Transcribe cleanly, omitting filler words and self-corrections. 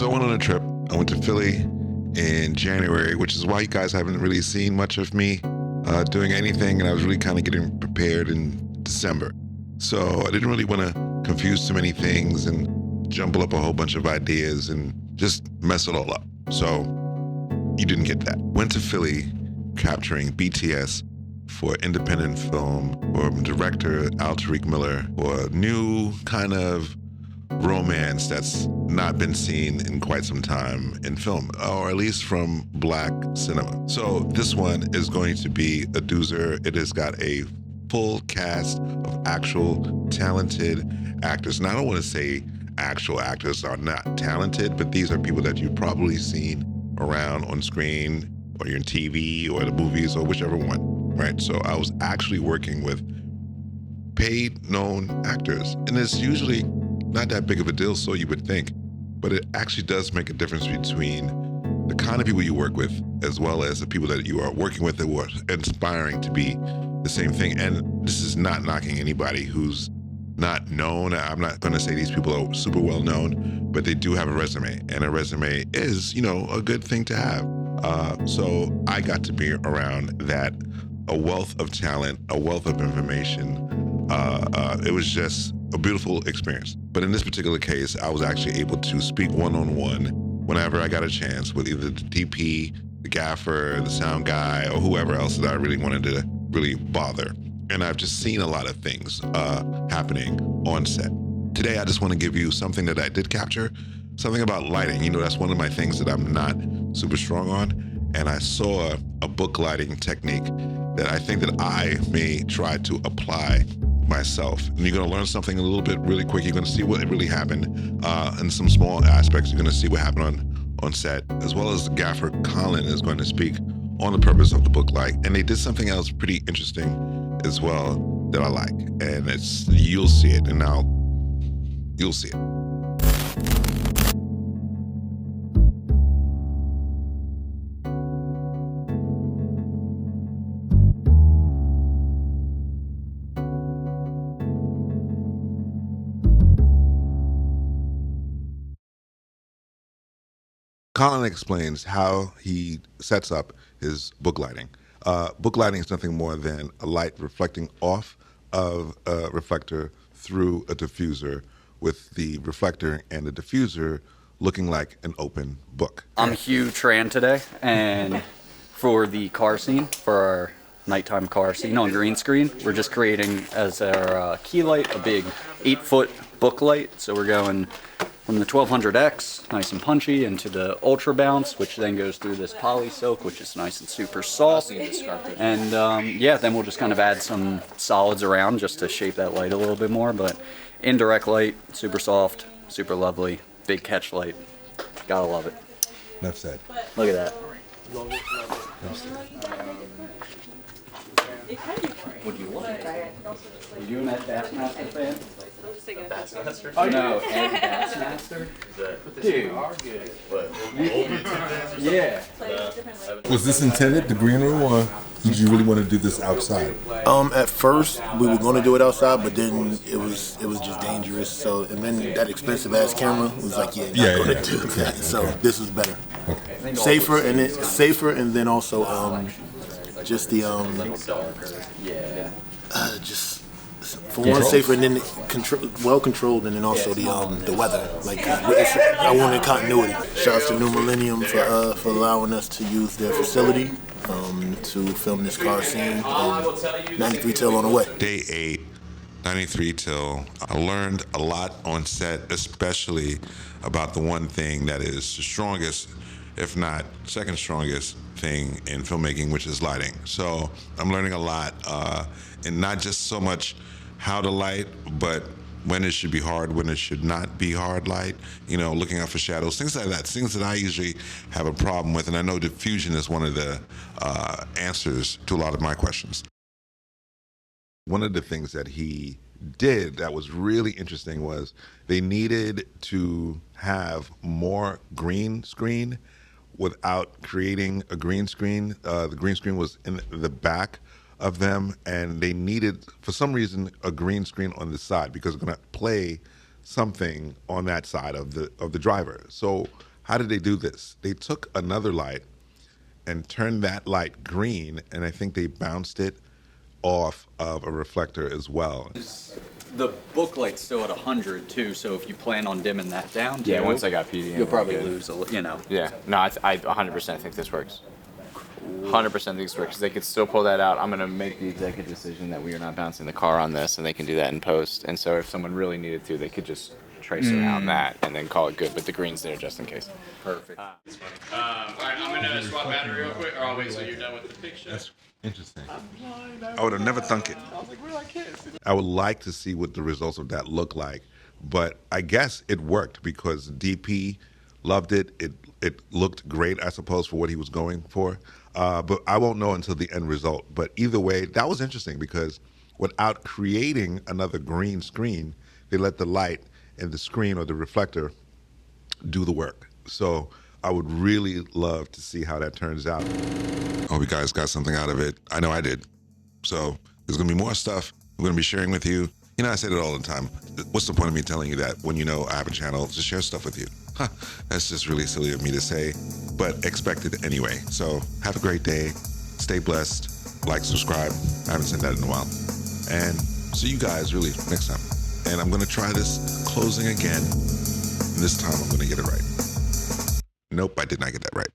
So I went on a trip. I went to Philly in January, which is why you guys haven't really seen much of me doing anything, and I was really kind of getting prepared in December. So I didn't really want to confuse too many things and jumble up a whole bunch of ideas and just mess it all up. So you didn't get that. Went to Philly capturing BTS for independent film, or director Al Tariq Miller, for a new kind of romance that's not been seen in quite some time in film, or at least from Black cinema. So this one is going to be a doozer. It has got a full cast of actual talented actors. And I don't want to say actual actors are not talented, but these are people that you've probably seen around on screen, or you're in TV or the movies or whichever one, right? So I was actually working with paid known actors, and it's usually not that big of a deal, so you would think, but it actually does make a difference between the kind of people you work with as well as the people that you are working with that were inspiring to be the same thing. And this is not knocking anybody who's not known. I'm not going to say these people are super well known, but they do have a resume, and a resume is, a good thing to have. So I got to be around that, a wealth of talent, a wealth of information. It was just a beautiful experience. But in this particular case, I was actually able to speak one-on-one whenever I got a chance with either the DP, the gaffer, the sound guy, or whoever else that I really wanted to really bother. And I've just seen a lot of things happening on set. Today, I just want to give you something that I did capture, something about lighting. That's one of my things that I'm not super strong on. And I saw a book lighting technique that I think that I may try to apply myself. And you're going to learn something a little bit really quick. You're going to see what really happened in some small aspects. You're going to see what happened on set, as well as the gaffer Colin is going to speak on the purpose of the book light. And they did something else pretty interesting as well that I like. And you'll see it, and now you'll see it. Colin explains how he sets up his book lighting. Book lighting is nothing more than a light reflecting off of a reflector through a diffuser, with the reflector and the diffuser looking like an open book. I'm Hugh Tran today, and for the car scene, for our nighttime car scene on green screen, we're just creating as our key light a big 8-foot book light. So we're going from the 1200X, nice and punchy, into the Ultra Bounce, which then goes through this poly silk, which is nice and super soft. And then we'll just kind of add some solids around just to shape that light a little bit more. But indirect light, super soft, super lovely, big catch light. Gotta love it. Enough said. Look at that. Would you want it? Are you doing that Bassmaster fan? Oh no, Bassmaster? Dude. Yeah. Was this intended, the green room, or did you really want to do this outside? At first we were going to do it outside, but then it was just dangerous. So, and then that expensive ass camera was like, not going to do that. So this was better, safer, and then also just the just for one, safer, and then well controlled, and then also the weather. Like I wanted continuity. Shouts to New Millennium for allowing us to use their facility to film this car scene. 93 till on the way. Day 8, 93 till. I learned a lot on set, especially about the one thing that is the strongest, if not second strongest thing in filmmaking, which is lighting. So I'm learning a lot, and not just so much how to light, but when it should be hard, when it should not be hard light, looking out for shadows, things like that, things that I usually have a problem with. And I know diffusion is one of the answers to a lot of my questions. One of the things that he did that was really interesting was they needed to have more green screen without creating a green screen. The green screen was in the back of them, and they needed, for some reason, a green screen on the side because they're going to play something on that side of the driver. So how did they do this? They took another light and turned that light green, and I think they bounced it off of a reflector as well. The book light's still at 100 too, so if you plan on dimming that down, Yeah, too, once I got PD, you'll probably lose a little, you know. Yeah, no, I 100% think this works. 100% think this works. They could still pull that out. I'm gonna make the executive decision that we are not bouncing the car on this, and they can do that in post. And so if someone really needed to, they could just trace around that and then call it good. But the green's there just in case. Perfect. All right, I'm gonna swap battery real quick, or I'll wait till you're done with the picture. That's interesting. I would have never thunk it. I was like, we're like kids. I would like to see what the results of that look like, but I guess it worked because DP loved it. It looked great, I suppose, for what he was going for. But I won't know until the end result. But either way, that was interesting because without creating another green screen, they let the light and the screen or the reflector do the work. So I would really love to see how that turns out. I hope you guys got something out of it. I know I did. So there's going to be more stuff I'm going to be sharing with you. You know, I say it all the time. What's the point of me telling you that when you know I have a channel to share stuff with you? Huh, that's just really silly of me to say, but expect it anyway. So have a great day. Stay blessed. Like, subscribe. I haven't said that in a while. And see you guys really next time. And I'm going to try this closing again. And this time I'm going to get it right. Nope, I did not get that right.